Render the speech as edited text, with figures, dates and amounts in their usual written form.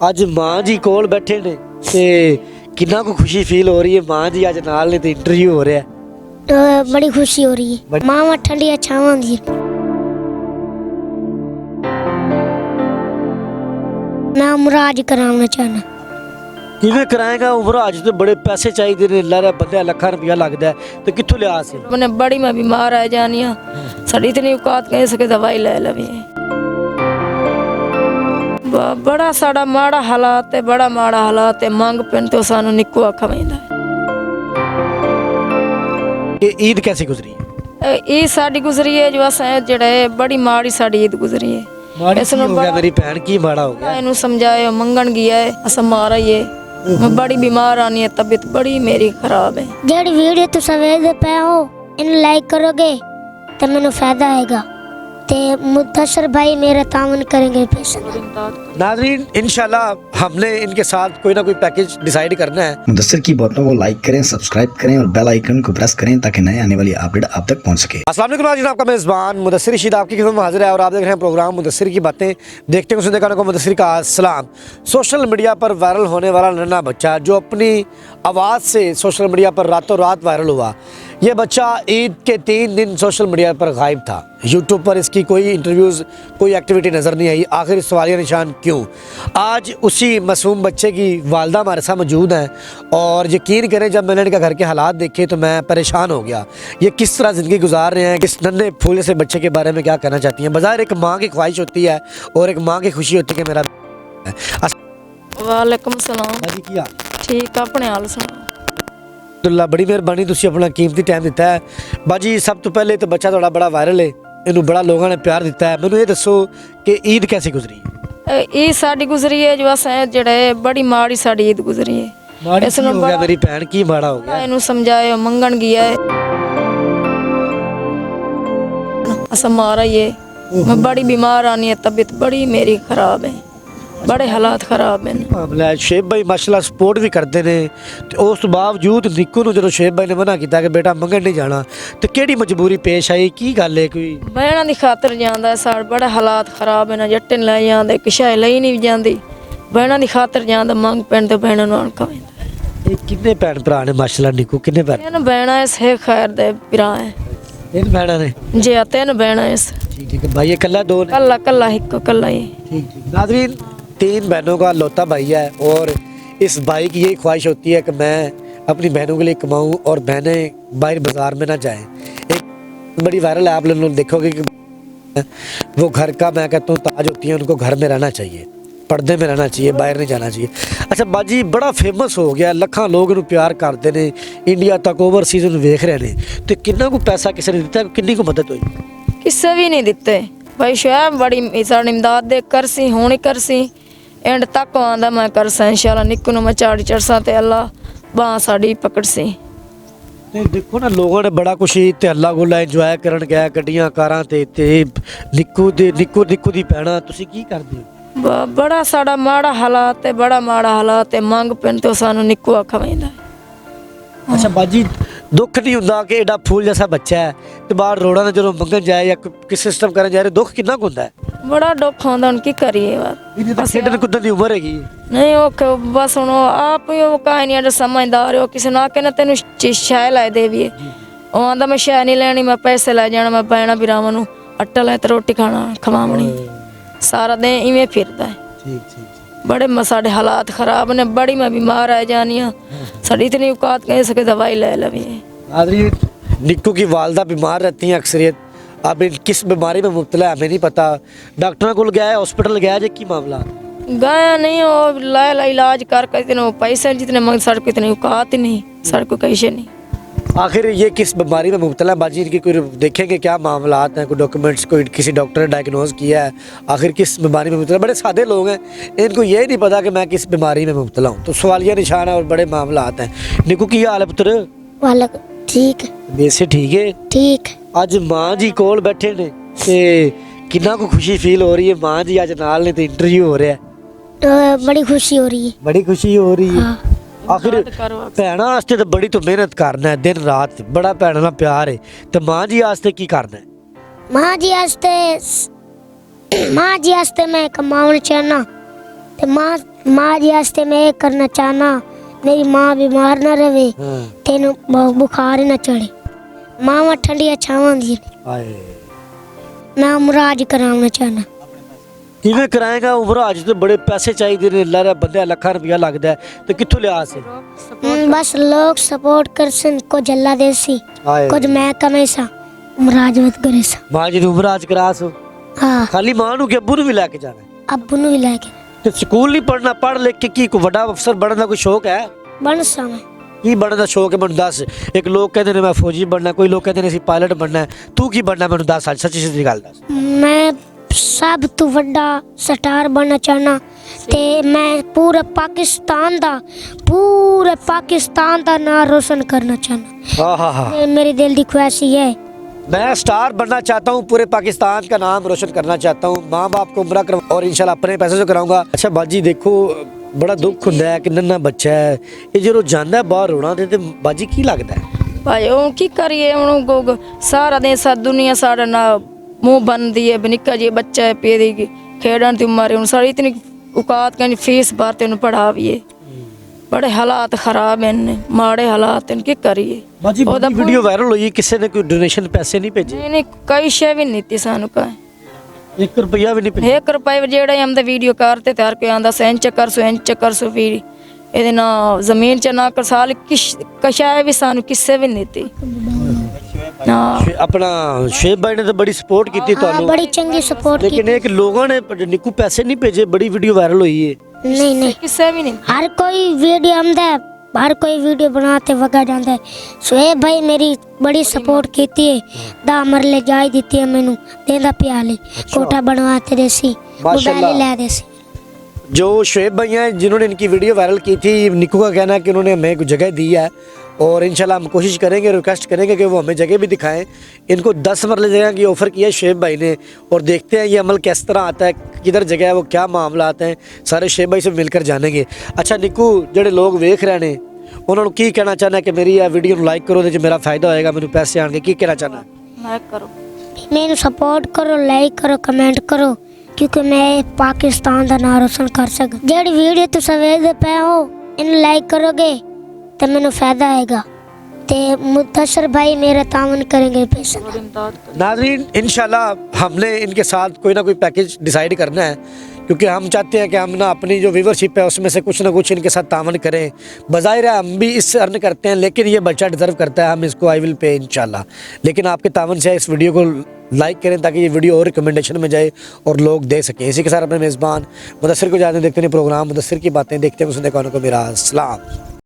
ਅੱਜ ਮਾਂ ਜੀ ਕੋਲ ਬੈਠੇ ਨੇ ਤੇ ਕਿੰਨਾ ਕੁ ਖੁਸ਼ੀ ਫੀਲ ਹੋ ਰਹੀ ਹੈ। ਮਾਂ ਜੀ ਅੱਜ ਨਾਲ ਨੇ ਤੇ ਇੰਟਰਵਿਊ ਹੋ ਰਿਹਾ ਹੈ। बड़ी खुशी हो रही है। माँ ठंडी छावां दी मैं मुराद कराना चाहना। ਕਿਵੇਂ ਕਰਾਏਗਾ ਉਮਰ ਅੱਜ ਤੇ ਬੜੇ ਪੈਸੇ ਚਾਹੀਦੇ ਨੇ ਲਾਰਾ ਬੰਦੇ ਲੱਖਾਂ ਰੁਪਇਆ ਲੱਗਦਾ ਹੈ ਤੇ ਕਿੱਥੋਂ ਲਿਆ ਸੀ। मैंने बड़ी मैं बीमार आ जानी साड़ी इतनी औकात कह सके दवाई ले लवी बड़ा साड़ा माड़ा हालात है, बड़ा माड़ा हालात है। मंग पिन तो सानू निक्को आखा वैंदा कि ईद कैसे गुजरी है। ईद साडी गुजरी है जो असां जेड़ा है बड़ी माड़ी साडी ईद गुजरी है। माड़ी की हो गया मेरी भैन की माड़ा हो गया। इन्हू समझाए मंगन गया है असां मारा ही है। मैं बड़ी बीमार आनी है, तबीयत बड़ी मेरी खराब है। जेडी वीडियो तुसा वेखदे पे हो इन लाइक करोगे तो मैनू फायदा आएगा ते मुदस्सर भाई मेरा तावन करेंगे पैसे। नाज़रीन इंशाल्लाह हमने इनके साथ कोई ना कोई पैकेज डिसाइड करना है। मुदस्सिर की बातों को लाइक करें, सब्सक्राइब करें और बेल आइकन को प्रेस करें ताकि नए आने वाली अपडेट आप तक पहुंच सके। अस्सलाम वालेकुम नाज़रीन, आपका मेज़बान मुदस्सिर रशीद आपकी खिदमत में हाजिर है और आप देख रहे हैं प्रोग्राम मुदस्सिर की बातें। देखते हैं सुनते कहने को मुदस्सिर का सलाम। सोशल मीडिया पर वायरल होने वाला नन्हा बच्चा जो अपनी आवाज़ से सोशल मीडिया पर रातों रात वायरल हुआ, ये बच्चा ईद के 3 दिन सोशल मीडिया पर गायब था। यूट्यूब पर इसकी कोई इंटरव्यूज़ कोई एक्टिविटी नज़र नहीं आई। आखिर सवालिया निशान क्यों। आज उसी मासूम बच्चे की वालदा हमारे साथ मौजूद हैं और यकीन करें जब मैंने इनका घर के हालात देखे तो मैं परेशान हो गया। ये किस तरह ज़िंदगी गुजार रहे हैं, किस नन्हे फूले से बच्चे के बारे में क्या कहना चाहती हैं। बाज़ार एक माँ की ख्वाहिश होती है और एक माँ की खुशी होती है कि मेरा वालेकुम सलाम किया ठीक अपने हाल सुना। अल्लाह बड़ी मेहरबानी तुसी अपना कीमती टाइम दिता है। बाजी सब तो पहले तो बच्चा थोड़ा बड़ा वायरल है, इनू बड़ा लोगों ने प्यार दिता है। मैनू ये दसो कि ईद कैसे गुजरी है। ईद साडी गुजरी है जो असां जेड़ा है बड़ी माड़ी साडी ईद गुजरी है। माड़ी की हो गया मेरी भैन की माड़ा हो गया। इन्हू समझाए मंगन गया है असां मारा ही है। मैं बड़ी बीमार आनी है, तबीयत बड़ी मेरी खराब है, बड़े हालात खराब हैं। मामला है शेब भाई माशाल्लाह सपोर्ट भी करते ने ते उस बावजूद निक्कू नूं जदों शेब भाई ने मना कीता कि बेटा मंगण नहीं जाना ते केड़ी मजबूरी पेश आई, की गल है कोई बहना दी खातर जांदा है। साढ़े बड़ा हालात खराब है ना, जट्टे ले जांदे किशाए लई नहीं जांदी, बहना दी खातर जांदा मंग पिंड ते बहना नूं अणका वैंदा। ये कितने भैन भरा ने माशाल्लाह निक्कू कितने भैन तीन बहना है, से खैर दे पिरा है। इन भैणा ने जे तीन बहना है। ठीक ठीक है भाई ये कल्ला दो ने कल्ला कल्ला हिक्को कल्ला ही। ठीक ठीक। नाज़रीन 3 बहनों का लौता भाई है और इस भाई की यही ख्वाहिश होती है कि मैं अपनी बहनों के लिए कमाऊं और बहनें बाहर बाजार में ना जाएं। एक बड़ी वायरल है, आप लोग देखोगे कि वो घर का मैं कहता हूँ ताज होती है, उनको घर में रहना चाहिए, पर्दे में रहना चाहिए, बाहर नहीं जाना चाहिए। अच्छा बाजी बड़ा फेमस हो गया, लखां लोग इन्हू प्यार करते हैं, इंडिया तक ओवरसीज़ इन्हू वेख रहे हैं तो किन्ना को पैसा किसी ने दिता, किन्नी को मदद हुई। किसे भी नहीं दिते भाई शोएब बड़ी साड़ी इमदाद दे करसी होनी करसी एंड तक आंदा मैं करसा इंशाल्लाह। निक्कू नूं मैं चाड़ी चढ़सा ते अल्लाह बांह साड़ी पकड़सी। ਤੇ ਦੇਖੋ ਨਾ ਲੋਕਾਂ ਨੇ ਬੜਾ ਕੁਛ ਤੇ ਅੱਲਾ ਗੋਲਾ ਇੰਜੋਏ ਕਰਨ ਗਿਆ ਗੱਡੀਆਂ ਕਾਰਾਂ ਤੇ ਨਿੱਕੂ ਦੀ ਭੈਣਾ ਤੁਸੀਂ ਕੀ ਕਰਦੇ ਹੋ। बड़ा साड़ा माड़ा हालात है, बड़ा माड़ा हालात है। मंग पिन तो सानू निक्कू आखा वैंदा। ਅੱਛਾ ਬਾਜੀ ਦੁੱਖ ਨਹੀਂ ਹੁੰਦਾ ਕਿ ਐਡਾ ਫੂਲ ਜੈਸਾ ਬੱਚਾ ਹੈ ਤੇ ਬਾਹਰ ਰੋਡਾਂ ਤੇ ਜਦੋਂ ਮੰਗਣ ਜਾਏ ਜਾਂ ਕਿਸੇ ਸਿਸਟਮ ਕਰਨ ਜਾਏ ਦੁੱਖ ਕਿੰਨਾ ਕੁ ਹੁੰਦਾ ਹੈ। बड़ा दुख आंदा हुण की करिए बात ਇਹਦੀ ਤਾਂ ਖੇਡਣ ਕੁੱਦਣ ਦੀ ਉਮਰ ਹੈਗੀ। नहीं ओके बस हुण आप ही कहानी अड समझदार हो, किसी ना कहना तेन शाय लै देवी वो आंदा मैं शाय नहीं लैनी, मैं पैसे लै जाना, मैं भैणा भरावां नूं आटा लै ते रोटी खाना खवावणी, सारा दिन इवें फिरदा है। ठीक ठीक। बड़े साढ़े हालात खराब ने, बड़ी मैं बीमार आ जानी साड़ी इतनी औकात कह सके दवाई ले लवी। नाज़रीन निक्कू की वालदा बीमार रहती हैं अक्सरियत। अब किस बीमारी में मुब्तला है हमें नहीं पता। डॉक्टर को गया है, हॉस्पिटल गया है की मामला गया नहीं, वो लाया ला इलाज कर इतने पैसे जितने मंग सर को इतनी औकात ही नहीं, सर को कैसे नहीं। आखिर ये किस बीमारी में मुब्तला है बाजी, इनकी कोई देखेंगे क्या मामलात हैं, कोई डॉक्यूमेंट्स कोई किसी डॉक्टर ने डायग्नोज किया है आखिर किस बीमारी में मुब्तला। बड़े सादे लोग हैं, इनको ये नहीं पता कि मैं किस बीमारी में मुब्तला हूँ, तो सवालिया निशान है और बड़े मामलात हैं। निकू की हाल है पुत्र। वालेकुम ठीक है वैसे ठीक है। ठीक है। ਅੱਜ ਮਾਂ ਜੀ ਕੋਲ ਬੈਠੇ ਨੇ ਤੇ ਕਿੰਨਾ ਕੁ ਖੁਸ਼ੀ ਫੀਲ ਹੋ ਰਹੀ ਹੈ। ਮਾਂ ਜੀ ਅੱਜ ਨਾਲ ਨੇ ਤੇ ਇੰਟਰਵਿਊ ਹੋ ਰਿਹਾ ਹੈ। बड़ी खुशी हो रही है। ਬੜੀ ਖੁਸ਼ੀ ਹੋ ਰਹੀ ਹੈ। हाँ। ਆਖਿਰ ਭੈਣਾਂ ਵਾਸਤੇ ਤਾਂ ਬੜੀ ਤੋਂ ਮਿਹਨਤ ਕਰਨਾ ਹੈ ਦਿਨ ਰਾਤ, ਬੜਾ ਭੈਣਾਂ ਨਾਲ ਪਿਆਰ ਹੈ ਤੇ ਮਾਂ ਜੀ ਵਾਸਤੇ ਕੀ ਕਰਨਾ ਹੈ। माँ जी आस्ते मैं कमाउण चाहना ते माँ माँ जी वास्ते मैं ये करना चाहना, मेरी माँ बीमार ना रहे, तेन बुखार ना चढ़े, माँ ठंडिया छावां दी ਹਾਏ मैं मुराज कराना चाहना। ਕਿਵੇਂ ਕਰਾਏਗਾ ਉਮਰਾਜ ਤੇ ਬੜੇ ਪੈਸੇ ਚਾਹੀਦੇ ਨੇ ਅੱਲਾ ਦਾ ਬੰਦੇ ਲੱਖਾਂ ਰੁਪਇਆ ਲੱਗਦਾ ਹੈ, ਤੇ ਕਿੱਥੋਂ ਲਿਆ ਸੀ बस लोग सपोर्ट कर सन, कुछ अल्लाह दे सी, ਹਾਏ कुछ मैं कमे सा, मुराज मत करे सा। ਮਾਂ ਜੀ ਨੂੰ ਉਮਰਾਜ ਕਰਾ ਸੋ हाँ ਖਾਲੀ ਮਾਂ ਨੂੰ ਕਿ ਅੱਬੂ ਨੂੰ ਵੀ ਲੈ ਕੇ ਜਾਣਾ ਹੈ? अब्बू नु भी लेके ਤੇ ਸਕੂਲ ਨਹੀਂ ਪੜਨਾ, ਪੜ ਲਿਖ ਕੇ ਕੀ ਕੋਈ ਵੱਡਾ ਅਫਸਰ ਬਣਨ ਦਾ ਕੋਈ ਸ਼ੌਕ ਹੈ? बन सा मैं। ਕੀ ਬਣਨ ਦਾ ਸ਼ੌਕ ਹੈ ਮੈਨੂੰ ਦੱਸ। ਇੱਕ ਲੋਕ ਕਹਿੰਦੇ ਨੇ ਮੈਂ ਫੌਜੀ ਬਣਨਾ, ਕੋਈ ਲੋਕ ਕਹਿੰਦੇ ਨੇ ਅਸੀਂ ਪਾਇਲਟ ਬਣਨਾ ਹੈ, ਤੂੰ ਕੀ ਬਣਨਾ ਮੈਨੂੰ ਦੱਸ, ਅੱਜ ਸੱਚੀ ਸੱਚੀ ਗੱਲ ਦੱਸ। मैं सब तो वड्डा स्टार बनना चाहना, ते मैं पूरे पाकिस्तान दा नाम रोशन करना चाहना। हाँ हाँ हाँ, ये मेरी दिल की ख्वाहिश ही है। मैं स्टार बनना चाहता हूँ, पूरे पाकिस्तान का नाम रोशन करना चाहता हूँ, माँ बाप को उम्रा कर और इंशाल्लाह अपने पैसे से कराऊंगा। अच्छा बाजी देखो बड़ा दुख ਹੁੰਦਾ ਹੈ ਕਿ ਨੰਨਾ ਬੱਚਾ ਹੈ, ਇਹ ਜਦੋਂ ਜਾਂਦਾ ਬਾਹਰ ਰੋਣਾ ਤੇ ਬਾਜੀ ਕੀ ਲੱਗਦਾ ਹੈ? ਭਾਈ ਉਹ ਕੀ ਕਰੀਏ ਹੁਣ, ਸਾਰਾ ਦਿਨ ਸਾ ਦੁਨੀਆ ਸਾਡਾ ਨਾ ਮੂੰਹ ਬੰਦੀ ਹੈ, ਨਿੱਕਾ ਜਿਹਾ ਬੱਚਾ ਹੈ, ਪੇਦੀ ਖੇਡਣ ਦੀ ਉਮਰ ਹੈ, ਹੁਣ ਸਾਰੀ ਇਤਨੀ ਔਕਾਤ ਕਹਿੰਦੀ ਫੀਸ ਭਰ ਤੇ ਉਹਨੂੰ ਪੜਾਵੀਏ, ਬੜੇ ਹਾਲਾਤ ਖਰਾਬ ਨੇ, ਮਾੜੇ ਹਾਲਾਤ ਨੇ, ਕੀ ਕਰੀਏ। ਬਾਜੀ ਉਹਦਾ ਵੀਡੀਓ ਵਾਇਰਲ ਹੋਈ, ਕਿਸੇ ਨੇ ਕੋਈ ਡੋਨੇਸ਼ਨ ਪੈਸੇ ਨਹੀਂ ਭੇਜੇ? ਨਹੀਂ ਨਹੀਂ ਕਈ ਸ਼ੈ ਵੀ ਨਹੀਂ ਦਿੱਤੀ ਸਾਨੂੰ ਕਾ, 1 ਰੁਪਿਆ ਵੀ ਨਹੀਂ ਭੇਜਿਆ? 1 ਰੁਪਏ ਜਿਹੜੇ ਹਮ ਦਾ ਵੀਡੀਓ ਕਰਤੇ ਤੇ ਹਰ ਕੋਈ ਆਂਦਾ ਇੰਚ ਕਰ ਸੋ ਫਿਰ ਇਹਦੇ ਨਾਲ ਜ਼ਮੀਨ ਚ ਨਾ ਕਰ ਸਾਲ ਕਸ਼ਾਏ ਵੀ ਸਾਨੂੰ ਕਿਸੇ ਵੀ ਨਹੀਂ ਦਿੱਤੀ ਨਾ। ਆਪਣਾ ਸ਼ੇਬ ਭਾਈ ਨੇ ਤਾਂ ਬੜੀ ਸਪੋਰਟ ਕੀਤੀ हाँ, ਤੁਹਾਨੂੰ, बड़ी चंगी सपोर्ट की। ਲੇਕਿਨ ਇੱਕ ਲੋਕਾਂ ਨੇ ਨਿੱਕੂ ਪੈਸੇ ਨਹੀਂ ਭੇਜੇ, ਬੜੀ ਵੀਡੀਓ ਵਾਇਰਲ ਹੋਈ ਹੈ। नहीं ਕਿਸੇ ਵੀ ਨਹੀਂ। हर कोई वीडियो आंदा है, हर कोई वीडियो बनाते वगा जाता है। शोएब भाई मेरी बड़ी सपोर्ट की है, 10 मरले जाय दी है मैनू, देंदा प्याली कोठा बनवाते देसी, मोबाइल ले देसी। जो शुएब भाई हैं जिन्होंने इनकी वीडियो वायरल की थी, निक्कू का कहना है कि उन्होंने हमें कुछ जगह दी है और इंशाल्लाह हम कोशिश करेंगे, रिक्वेस्ट करेंगे कि वो हमें जगह भी दिखाएं। इनको 10 मरले जगह की ऑफ़र किया है शुएब भाई ने, और देखते हैं ये अमल किस तरह आता है, किधर जगह है, वो क्या मामला आते हैं, सारे शुएब भाई से मिलकर जानेंगे। अच्छा निक्कू ਜਿਹੜੇ ਲੋਕ ਵੇਖ ਰਹੇ ਨੇ ਉਹਨਾਂ ਨੂੰ ਕੀ ਕਹਿਣਾ ਚਾਹੁੰਦਾ ਕਿ ਮੇਰੀ ਇਹ ਵੀਡੀਓ ਨੂੰ ਲਾਈਕ ਕਰੋ, ਉਹਦੇ 'ਚ ਮੇਰਾ ਫਾਇਦਾ ਹੋਏਗਾ, ਮੈਨੂੰ ਪੈਸੇ ਆਣਗੇ, ਕੀ ਕਹਿਣਾ ਚਾਹੁੰਦਾ? ਲਾਈਕ ਕਰੋ, मैनू सपोर्ट करो, लाइक करो, कमेंट करो, क्योंकि मैं पाकिस्तान का नाम रोशन कर सका। जेडी वीडियो तुस वेखदे पे हो इन लाइक करोगे तो मैनू फायदा आएगा, ते मुदस्सिर भाई मेरा तावन करेंगे पैसा। नाज़रीन इंशाल्लाह हमने इनके साथ कोई ना कोई पैकेज डिसाइड करना है, क्योंकि हम चाहते हैं कि हम ना अपनी जो व्यूवरशिप है उसमें से कुछ ना कुछ इनके साथ तावन करें। बज़ाहिर है हम भी इससे अर्न करते हैं, लेकिन ये बच्चा डिज़र्व करता है, हम इसको आई विल पे इंशाल्लाह। लेकिन आपके तावन से इस वीडियो को लाइक करें ताकि ये वीडियो और रिकमेंडेशन में जाए और लोग देख सकें। इसी के साथ अपने मेज़बान मुदस्सिर को जाने देखते हैं प्रोग्राम मुदस्सिर की बातें देखते हैं, सुनने को मेरा सलाम।